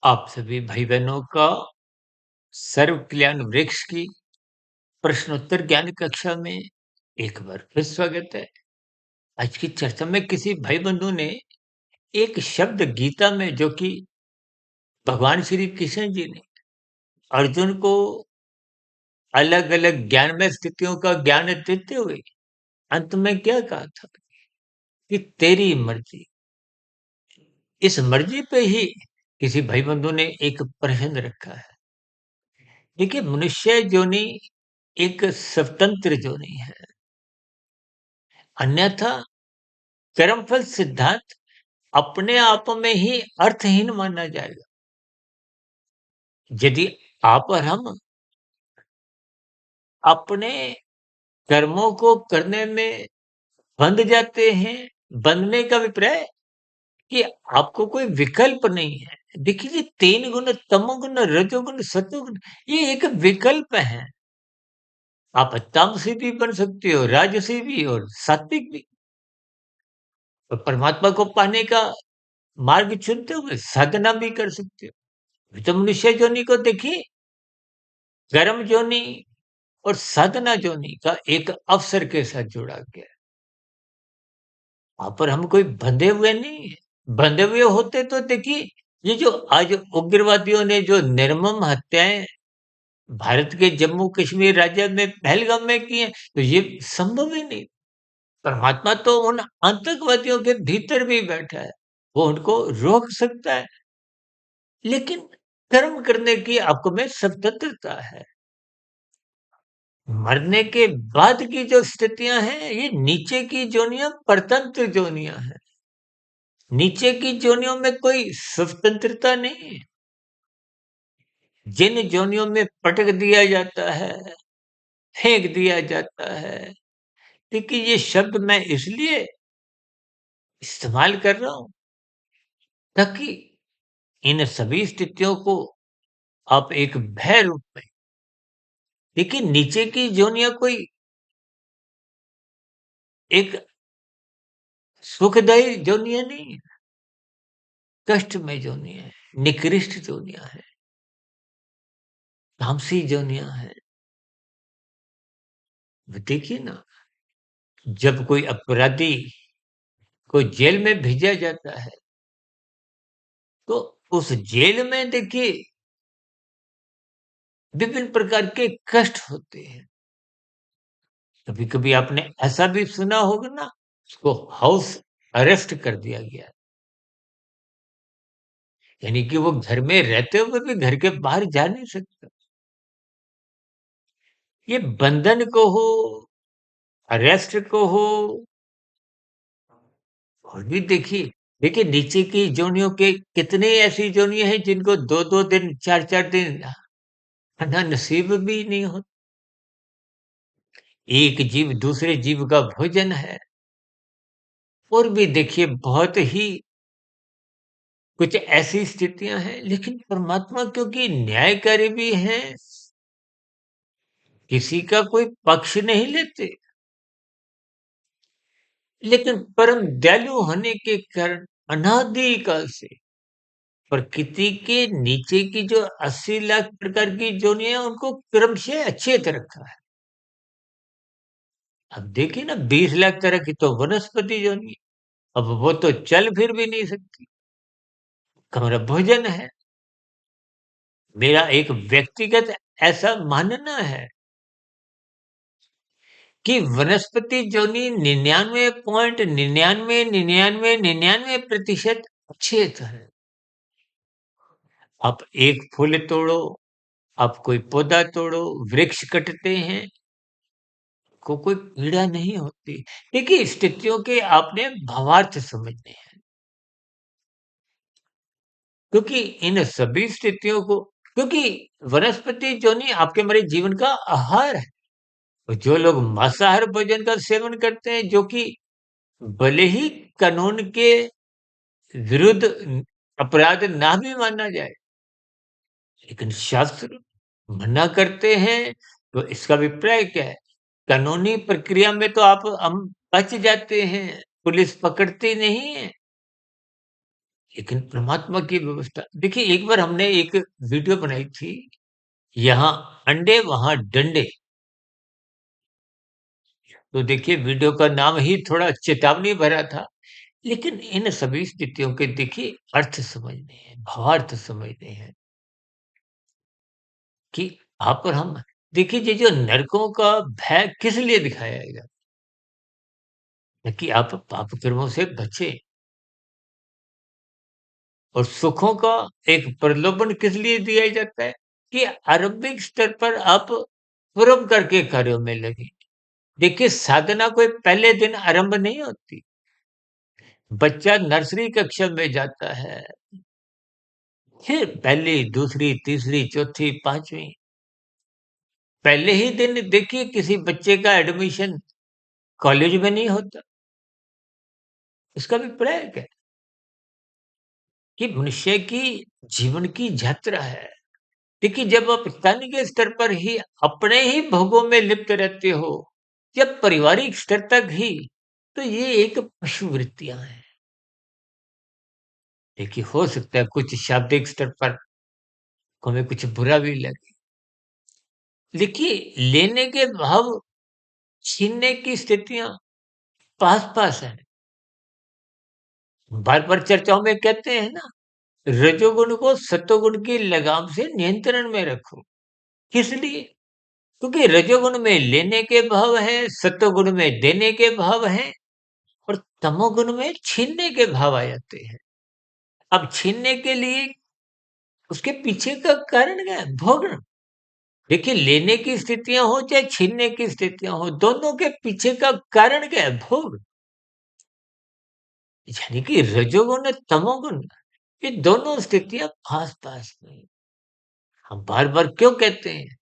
आप सभी भाई बहनों का सर्व कल्याण वृक्ष की प्रश्नोत्तर ज्ञान कक्षा में एक बार फिर स्वागत है। आज की चर्चा में किसी भाई बंधु ने एक शब्द गीता में जो कि भगवान श्री कृष्ण जी ने अर्जुन को अलग अलग ज्ञानमय स्थितियों का ज्ञान देते हुए अंत में क्या कहा था कि तेरी मर्जी। इस मर्जी पे ही किसी भाई बंधु ने एक प्रश्न रखा है। देखिए, मनुष्य जोनि एक स्वतंत्र जोनि है, अन्यथा कर्मफल सिद्धांत अपने आप में ही अर्थहीन माना जाएगा। यदि आप और हम अपने कर्मों को करने में बंध जाते हैं, बंधने का अभिप्राय कि आपको कोई विकल्प नहीं है। देखिए, ये 3 गुण तमोगुण, रजोगुण, सतोगुण ये एक विकल्प है। आप तामसी भी बन सकते हो, राजसी भी और सात्विक भी। और परमात्मा को पाने का मार्ग चुनते हुए साधना भी कर सकते हो। तो मनुष्य योनि को देखिए, कर्म योनि और साधना जोनी का एक अवसर के साथ जोड़ा गया है। वहाँ पर हम कोई बंधे हुए नहीं है। बंधे हुए होते तो देखिए, ये जो आज उग्रवादियों ने जो निर्मम हत्याएं भारत के जम्मू कश्मीर राज्य में पहलगाम में की हैं, तो ये संभव ही नहीं। परमात्मा तो उन आतंकवादियों के भीतर भी बैठा है, वो उनको रोक सकता है, लेकिन कर्म करने की आपको में स्वतंत्रता है। मरने के बाद की जो स्थितियां हैं, ये नीचे की जोनियां परतंत्र जोनियां हैं। नीचे की जोनियों में कोई स्वतंत्रता नहीं है। जिन जोनियों में पटक दिया जाता है, फेंक दिया जाता है। देखिए, ये शब्द मैं इसलिए इस्तेमाल कर रहा हूं ताकि इन सभी स्थितियों को आप एक भय रूप में देखिए। नीचे की जोनियां कोई एक सुखदायी जोनियां नहीं है, कष्टमय जोनियां है, निकृष्ट जोनियां है, तामसी जोनियां है। देखिए ना, जब कोई अपराधी को जेल में भेजा जाता है, तो उस जेल में देखिए विभिन्न प्रकार के कष्ट होते हैं। कभी-कभी आपने ऐसा भी सुना होगा ना, उसको हाउस अरेस्ट कर दिया गया। यानी कि वो घर में रहते हुए भी घर के बाहर जा नहीं सकता। ये बंधन को हो, अरेस्ट को हो, और भी देखिए, देखिए नीचे की जोनियों के कितने ऐसी जोनियाँ हैं जिनको 2-2 दिन, 4-4 दिन खाना नसीब भी नहीं होता। एक जीव दूसरे जीव का भोजन है। और भी देखिए, बहुत ही कुछ ऐसी स्थितियां हैं, लेकिन परमात्मा क्योंकि न्यायकारी भी हैं, किसी का कोई पक्ष नहीं लेते, लेकिन परम दयालु होने के कारण अनादि काल से प्रकृति के नीचे की जो 80 लाख प्रकार की जोनियां हैं, उनको क्रमशः अच्छेद रखा है। अब देखिए ना, 20 लाख तरह की तो वनस्पति जोनी, अब वो तो चल फिर भी नहीं सकती। हमारा भोजन है। मेरा एक व्यक्तिगत ऐसा मानना है कि वनस्पति जोनी 99.999999% अच्छेद है। आप एक फूल तोड़ो, आप कोई पौधा तोड़ो, वृक्ष कटते हैं, को कोई पीड़ा नहीं होती। देखिए, स्थितियों के आपने भावार्थ समझने हैं, क्योंकि इन सभी स्थितियों को, क्योंकि वनस्पति जोनी आपके हमारे जीवन का आहार है। और जो लोग मांसाहार भोजन का सेवन करते हैं, जो कि भले ही कानून के विरुद्ध अपराध ना भी माना जाए, लेकिन शास्त्र मना करते हैं, तो इसका अभिप्राय क्या है? कानूनी प्रक्रिया में तो आप हम बच जाते हैं, पुलिस पकड़ती नहीं है, लेकिन परमात्मा की व्यवस्था देखिए, एक बार हमने एक वीडियो बनाई थी, यहाँ अंडे वहाँ डंडे। तो देखिए वीडियो का नाम ही थोड़ा चेतावनी भरा था। लेकिन इन सभी स्थितियों के देखिए अर्थ समझने हैं, भावार्थ समझने हैं कि आप और हम देखिए ये जो नरकों का भय किस लिए दिखाया गया? कि आप पाप कर्मों से बचें और सुखों का एक प्रलोभन किस लिए दिया जाता है? कि आरंभिक स्तर पर आप परोपकार के कार्यों में लगे। देखिए साधना कोई पहले दिन आरंभ नहीं होती। बच्चा नर्सरी कक्षा में जाता है, फिर पहली, दूसरी, तीसरी, चौथी, 5वीं पहले ही दिन देखिए किसी बच्चे का एडमिशन कॉलेज में नहीं होता। इसका अभिप्राय क्या है? कि मनुष्य की जीवन की यात्रा है। देखिए जब आप स्थानीय के स्तर पर ही अपने ही भोगों में लिप्त रहते हो, जब पारिवारिक स्तर तक ही, तो ये एक पशु वृत्तियाँ हैं। देखिए हो सकता है कुछ शाब्दिक स्तर पर हमें कुछ बुरा भी लगे। देखिए लेने के भाव छीनने की स्थितियाँ पास-पास हैं। बार-बार चर्चाओं में कहते हैं ना, रजोगुण को सत्वगुण की लगाम से नियंत्रण में रखो। किस लिए? क्योंकि रजोगुण में लेने के भाव हैं, सत्वगुण में देने के भाव हैं और तमोगुण में छीनने के भाव आ जाते हैं। अब छीनने के लिए उसके पीछे का कारण क्या है? भोगना। देखिए लेने की स्थितियाँ हो चाहे छीनने की स्थितियाँ हो, दोनों के पीछे का कारण क्या है? भोग। यानी कि रजोगुण और तमोगुण, ये दोनों स्थितियाँ पास-पास में हैं। हम बार-बार क्यों कहते हैं?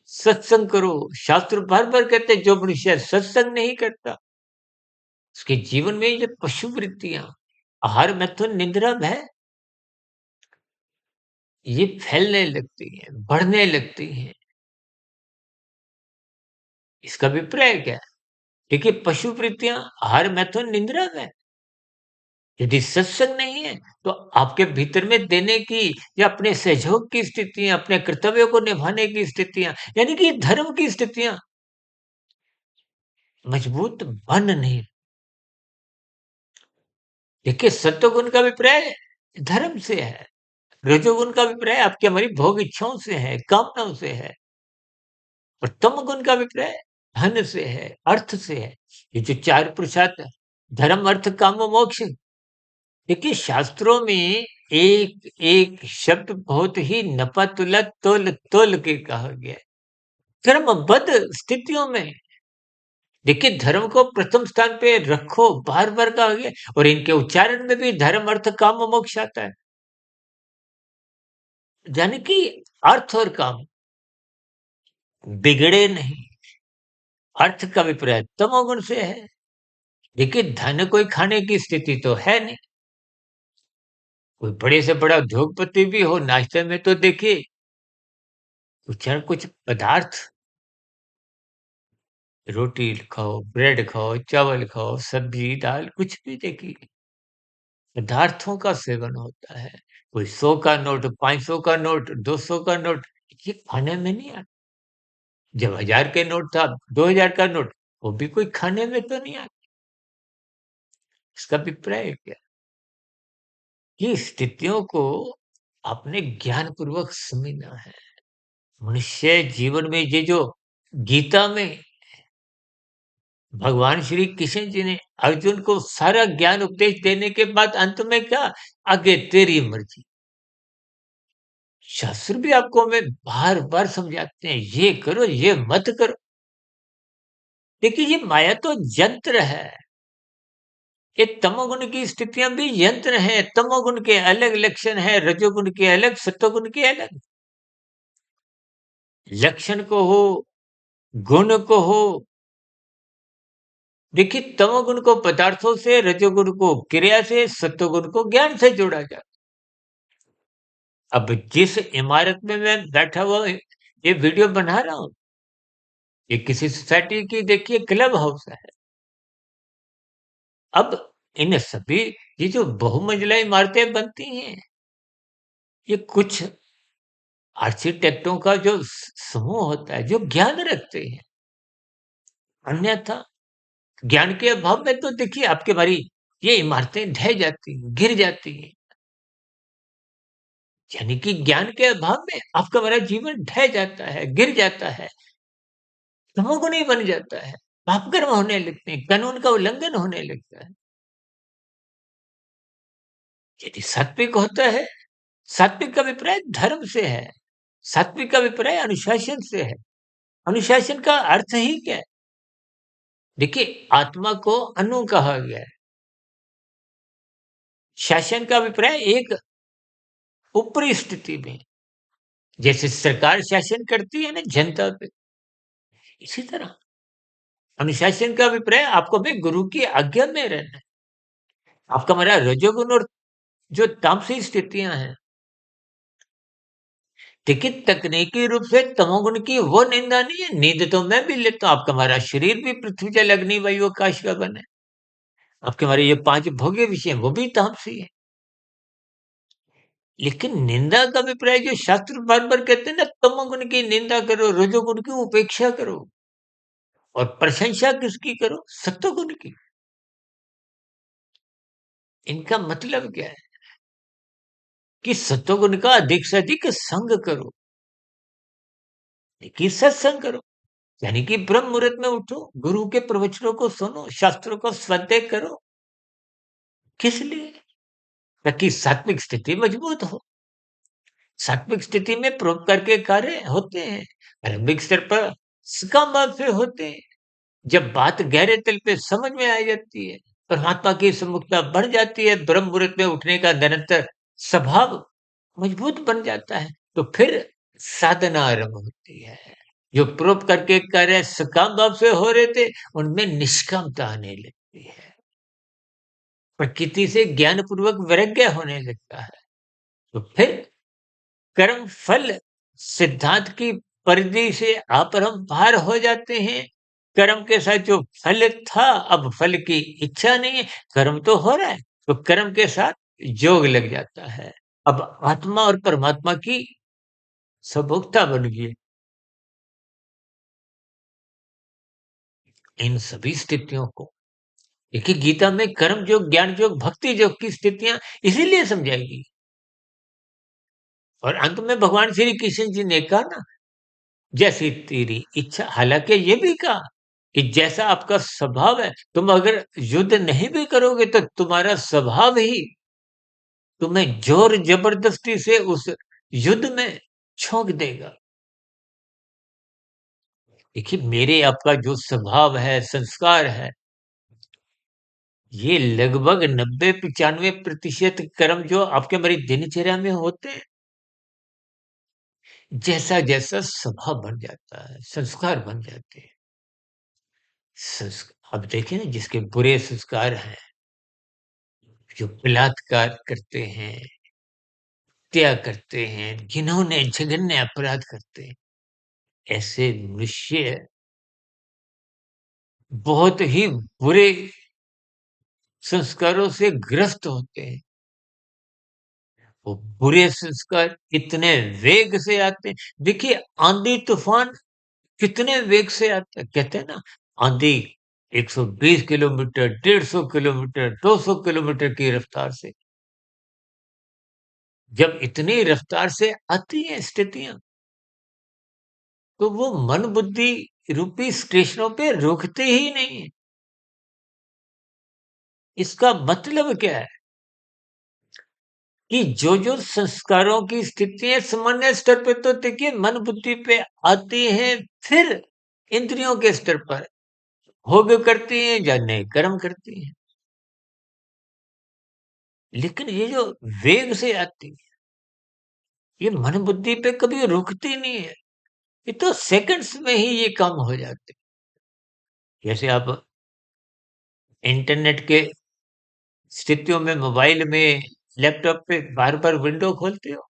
सत्संग करो, शास्त्र बार-बार कहते हैं जो मनुष्य सत्संग नहीं करता, उसके जीवन में ये पशु वृत्तियाँ, आहार, मैथुन, निद्रा, भय, ये फैलने लगती हैं, बढ़ने लगती हैं। इसका अभिप्राय क्या है? देखिए पशु वृत्तियाँ आहार, मैथुन, निद्रा, भय, यदि सत्संग नहीं है, तो आपके भीतर में देने की या अपने सहयोग की स्थितियाँ, अपने कर्तव्यों को निभाने की स्थितियाँ, यानी कि धर्म की स्थितियाँ मजबूत बन नहीं। देखिए सत्वगुण का अभिप्राय धर्म से है, रजोगुण का अभिप्राय आपकी हमारी भोग इच्छाओं से है, कामनाओं से है और तमोगुण का अभिप्राय धन से है, अर्थ से है। ये जो 4 पुरुषार्थ है, धर्म, अर्थ, काम और मोक्ष, देखिए शास्त्रों में एक एक शब्द बहुत ही नपा-तुला, तोल-तोल के कहा गया है। क्रमबद्ध स्थितियों में देखिए धर्म को प्रथम स्थान पे रखो, बार-बार कहा गया है और इनके उच्चारण में भी धर्म, अर्थ, काम और मोक्ष आता है। यानी कि अर्थ और काम बिगड़े नहीं। अर्थ का अभिप्राय तमोगुण से है। देखिए धन कोई खाने की स्थिति तो है नहीं। कोई बड़े से बड़ा उद्योगपति भी हो, नाश्ते में तो देखिए कुछ न कुछ पदार्थ, रोटी खाओ, ब्रेड खाओ, चावल खाओ, सब्जी, दाल, कुछ भी देखिए पदार्थों का सेवन होता है। कोई 100 का नोट, 500 का नोट, 200 का नोट, ये खाने में नहीं आता। जब 1000 के नोट था, 2000 का नोट, वो भी कोई खाने में तो नहीं आता। इसका अभिप्राय क्या? कि स्थितियों को आपने ज्ञानपूर्वक समझना है। मनुष्य जीवन में ये जो गीता में भगवान श्री कृष्ण जी ने अर्जुन को सारा ज्ञान उपदेश देने के बाद अंत में क्या? आगे तेरी मर्जी। शास्त्र भी आपको हमें बार-बार समझाते हैं, ये करो, ये मत करो। देखिए ये माया तो यंत्र है। ये तमोगुण की स्थितियाँ भी यंत्र हैं। तमोगुण के अलग लक्षण हैं, रजोगुण के अलग, सत्वगुण के अलग। लक्षण को हो, गुण को हो, देखिए तमोगुण को पदार्थों से, रजोगुण को क्रिया से, सत्वगुण को ज्ञान से जोड़ा जाता है। अब जिस इमारत में मैं बैठा हुआ ये वीडियो बना रहा हूँ, ये किसी सोसाइटी की देखिए क्लब हाउस है। अब इन सभी ये जो बहुमंजिला इमारतें बनती हैं, ये कुछ आर्किटेक्टों का जो समूह होता है, जो ज्ञान रखते हैं। अन्यथा ज्ञान के अभाव में तो देखिए आपके हमारी ये इमारतें ढह जाती हैं, गिर जाती हैं। यानी कि ज्ञान के अभाव में आपका हमारा जीवन ढह जाता है, गिर जाता है, तमोगुणी बन जाता है, पाप कर्म होने लगते हैं, कानून का उल्लंघन होने लगता है। यदि सात्विक होता है, सात्विक का अभिप्राय धर्म से है, सात्विक का अभिप्राय अनुशासन से है। अनुशासन का अर्थ ही क्या है? देखिए, आत्मा को अनु कहा गया है। शासन का अभिप्राय एक ऊपरी स्थिति में, जैसे सरकार शासन करती है ना जनता पे, इसी तरह अनुशासन का अभिप्राय आपको भी गुरु की आज्ञा में रहना है। आपका हमारा रजोगुण और जो तामसिक स्थितियां हैं, देखिए तकनीकी रूप से तमोगुण की वो निंदा नहीं है। नींद तो मैं भी लेता हूं, आपका हमारा शरीर भी पृथ्वी जल अग्नि वायु आकाश का बना है। आपके हमारे ये पांच भोग्य विषय हैं, वो भी तामसी है। लेकिन निंदा का अभिप्राय जो शास्त्र बार बार कहते हैं ना, तमोगुण की निंदा करो, रजोगुण की उपेक्षा करो, और प्रशंसा किसकी करो? सत्वगुण की। इनका मतलब क्या है? कि सत्वगुण का अधिक से अधिक संग करो, कि सत्संग करो। यानी कि ब्रह्म मुहूर्त में उठो, गुरु के प्रवचनों को सुनो, शास्त्रों को स्वाध्याय करो। किस लिए? ताकि सात्विक स्थिति मजबूत हो। सात्विक स्थिति में परोपकार के कार्य होते हैं, आरंभिक स्तर पर सकाम भाव से होते हैं। जब बात गहरे तल पे समझ में आ जाती है, परमात्मा की सम्मुखता बढ़ जाती है, ब्रह्म मुहूर्त में उठने का निरंतर स्वभाव मजबूत बन जाता है, तो फिर साधना आरंभ होती है। जो परोपकार के कार्य सकाम भाव से हो रहे थे, उनमें निष्कामता आने लगती है। प्रकृति से ज्ञान पूर्वक वैराग्य होने लगता है। तो फिर कर्म फल सिद्धांत की परिधि से आप और हम बाहर हो जाते हैं। कर्म के साथ जो फल था, अब फल की इच्छा नहीं है, कर्म तो हो रहा है, तो कर्म के साथ जोग लग जाता है। अब आत्मा और परमात्मा की सभोक्ता बन गई। इन सभी स्थितियों को देखिए, गीता में कर्म योग, ज्ञान योग, भक्ति योग की स्थितियां इसीलिए समझाएगी। और अंत में भगवान श्री कृष्ण जी ने कहा ना, जैसी तेरी इच्छा। हालांकि ये भी कहा कि जैसा आपका स्वभाव है, तुम अगर युद्ध नहीं भी करोगे तो तुम्हारा स्वभाव ही तुम्हें जोर जबरदस्ती से उस युद्ध में झोंक देगा। देखिए, मेरे आपका जो स्वभाव है, संस्कार है, ये लगभग 90-95% कर्म जो आपके हमारी दिनचर्या में होते हैं, जैसा जैसा स्वभाव बन जाता है, संस्कार बन जाते हैं। अब देखिए ना, जिसके बुरे संस्कार हैं, जो बलात्कार करते हैं, हत्या करते हैं, घिनौने जघन्य अपराध करते हैं, ऐसे मनुष्य बहुत ही बुरे संस्कारों से ग्रस्त होते हैं। वो बुरे संस्कार इतने वेग से आते हैं। देखिए, आंधी तूफान कितने वेग से आता है। कहते हैं ना, आंधी 120 किलोमीटर, 150 किलोमीटर, 200 किलोमीटर की रफ्तार से। जब इतनी रफ्तार से आती हैं स्थितियां, तो वो मन बुद्धि रूपी स्टेशनों पे रुकते ही नहीं है। इसका मतलब क्या है? कि जो संस्कारों की स्थितियां सामान्य स्तर पे तो देखिए मन बुद्धि पे आती हैं, फिर इंद्रियों के स्तर पर भोग करती हैं या नहीं कर्म करती हैं। लेकिन ये जो वेग से आती है, ये मन बुद्धि पे कभी रुकती नहीं है। ये तो सेकंड्स में ही ये काम हो जाते हैं। जैसे आप इंटरनेट के स्थितियों में, मोबाइल में, लैपटॉप पे बार बार विंडो खोलते हो,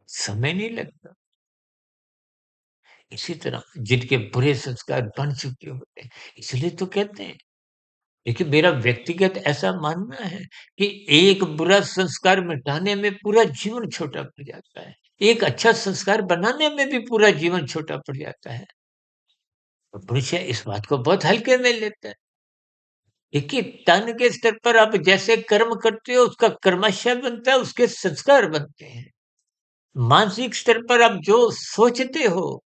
समय नहीं लगता। इसी तरह जिनके बुरे संस्कार बन चुके होते हैं, इसलिए तो कहते हैं देखिए, मेरा व्यक्तिगत ऐसा मानना है कि एक बुरा संस्कार मिटाने में पूरा जीवन छोटा पड़ जाता है। एक अच्छा संस्कार बनाने में भी पूरा जीवन छोटा पड़ जाता है। तो मनुष्य इस बात को बहुत हल्के में लेता है। देखिए, तन के स्तर पर आप जैसे कर्म करते हो, उसका कर्मशः बनता है, उसके संस्कार बनते हैं। मानसिक स्तर पर आप जो सोचते हो,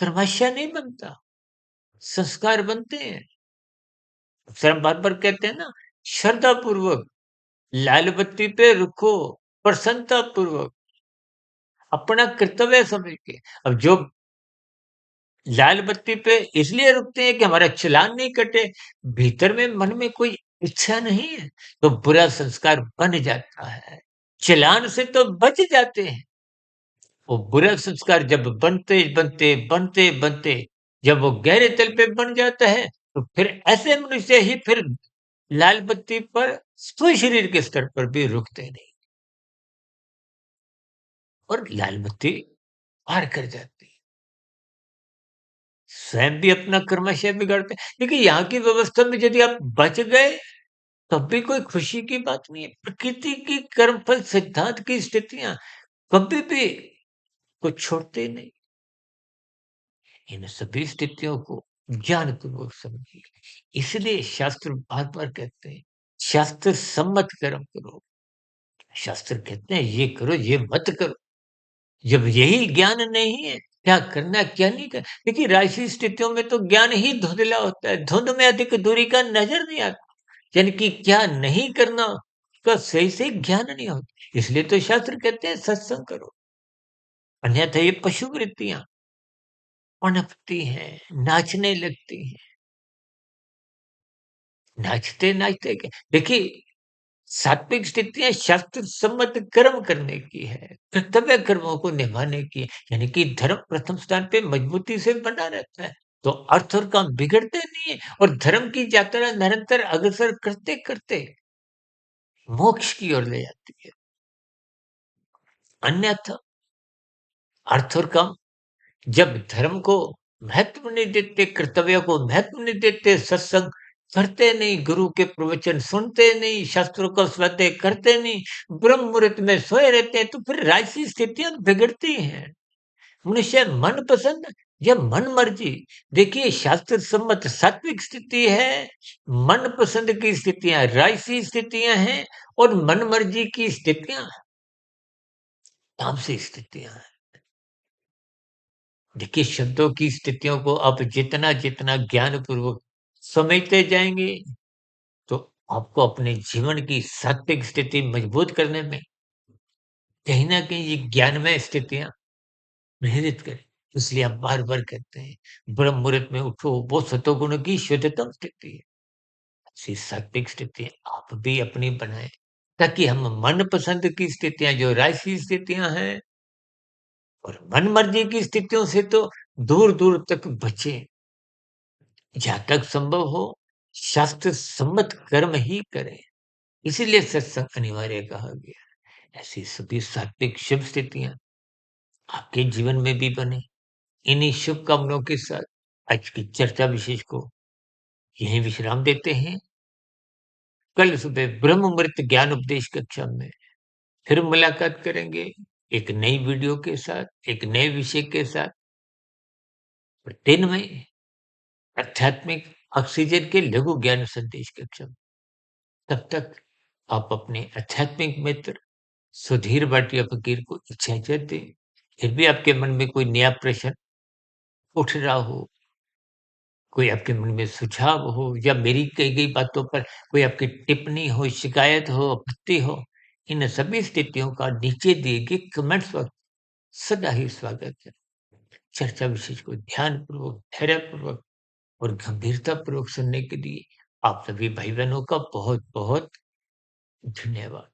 कर्मशः नहीं बनता, संस्कार बनते हैं। अक्सर हम बार-बार कहते हैं ना, श्रद्धापूर्वक, लाल बत्ती पे रुको, प्रसन्नतापूर्वक, अपना कर्तव्य समझ के। अब जो लाल बत्ती पे इसलिए रुकते हैं कि हमारा चालान नहीं कटे, भीतर में मन में कोई इच्छा नहीं है, तो बुरा संस्कार बन जाता है। चालान से तो बच जाते हैं, वो बुरा संस्कार जब बनते, जब वो गहरे तल पे बन जाता है, तो फिर ऐसे मनुष्य ही फिर लाल बत्ती पर स्वशरीर के स्तर पर भी रुकते नहीं और लाल बत्ती पार कर जाती है। स्वयं भी अपना क्रमशः बिगाड़ते हैं। देखिए, यहाँ की व्यवस्था में यदि आप बच गए, तब भी कोई खुशी की बात नहीं है। प्रकृति की कर्मफल सिद्धांत की स्थितियाँ कभी भी को छोड़ते नहीं। इन सभी स्थितियों को ज्ञानपूर्वक समझिए। इसलिए शास्त्र बार-बार कहते हैं, शास्त्र सम्मत कर्म करो। शास्त्र कहते हैं, ये करो, ये मत करो। जब यही ज्ञान नहीं है, क्या करना, क्या नहीं करना। देखिए, राशि स्थितियों में तो ज्ञान ही धुंधला होता है। धुंध में अधिक दूरी का नज़र नहीं आता। यानी कि क्या नहीं करना, उसका सही से ज्ञान नहीं होता। इसलिए तो शास्त्र कहते हैं सत्संग करो, अन्यथा ये पशु वृत्तियाँ पनपती हैं, नाचने लगती हैं। नाचते-नाचते क्या देखिए, सात्विक स्थितियाँ शास्त्र सम्मत कर्म करने की है, कर्तव्य कर्मों को निभाने की है, यानी कि धर्म प्रथम स्थान पे मजबूती से बना रहता है। तो अर्थ और काम बिगड़ते नहीं है और धर्म की यात्रा निरंतर अग्रसर करते-करते मोक्ष की ओर ले जाती है। अन्यथा अर्थ और काम जब धर्म को महत्व नहीं देते, कर्तव्य को महत्व नहीं देते, सत्संग करते नहीं, गुरु के प्रवचन सुनते नहीं, शास्त्रों का स्वाध्याय करते नहीं, ब्रह्म मुहूर्त में सोए रहते हैं, तो फिर राजसी स्थितियां बिगड़ती हैं। मनुष्य मन पसंद या मन मर्जी, देखिए शास्त्र सम्मत सात्विक स्थिति है, मन पसंद की स्थितियां राजसी स्थितियां हैं और मन मर्जी की स्थितियां तामसी स्थितियां हैं। देखिए, शब्दों की स्थितियों को आप जितना-जितना ज्ञानपूर्वक समझते जाएँगे, तो आपको अपने जीवन की सात्विक स्थिति मजबूत करने में कहीं न कहीं ये ज्ञानमय स्थितियाँ प्रेरित करें। इसलिए आप बार-बार कहते हैं, ब्रह्म मुहूर्त में उठो, वो सतोगुण की शुद्धतम स्थिति है। ऐसी सात्विक स्थिति आप भी अपनी बनाएँ, ताकि हम मनपसंद की स्थितियाँ जो राजसी स्थितियाँ हैं और मनमर्जी की स्थितियों से तो दूर-दूर तक बचें। जहाँ तक संभव हो शास्त्र सम्मत कर्म ही करें। इसीलिए सत्संग अनिवार्य कहा गया। ऐसी सभी सात्विक शुभ स्थितियाँ आपके जीवन में भी बने। इन्हीं शुभकामनाओं के साथ आज की चर्चा विशेष को यहीं विश्राम देते हैं। कल सुबह ब्रह्म मुहूर्त ज्ञान उपदेश कक्षा में फिर मुलाकात करेंगे एक नई वीडियो के साथ, एक नए विषय के साथ। और दिन में आध्यात्मिक ऑक्सीजन के लघु ज्ञान संदेश कक्षा में। तब तक आप अपने आध्यात्मिक मित्र सुधीर भाटिया फकीर को इजाज़त दें। फिर भी आपके मन में कोई नया प्रश्न उठ रहा हो, कोई आपके मन में सुझाव हो या मेरी कही गई बातों पर कोई आपकी टिप्पणी हो, शिकायत हो, आपत्ति हो, इन सभी स्थितियों का नीचे दिए गए कमेंट्स पर सदा ही स्वागत है। चर्चा विशेष को ध्यानपूर्वक, धैर्यपूर्वक और गंभीरतापूर्वक सुनने के लिए आप सभी भाई-बहनों का बहुत-बहुत धन्यवाद।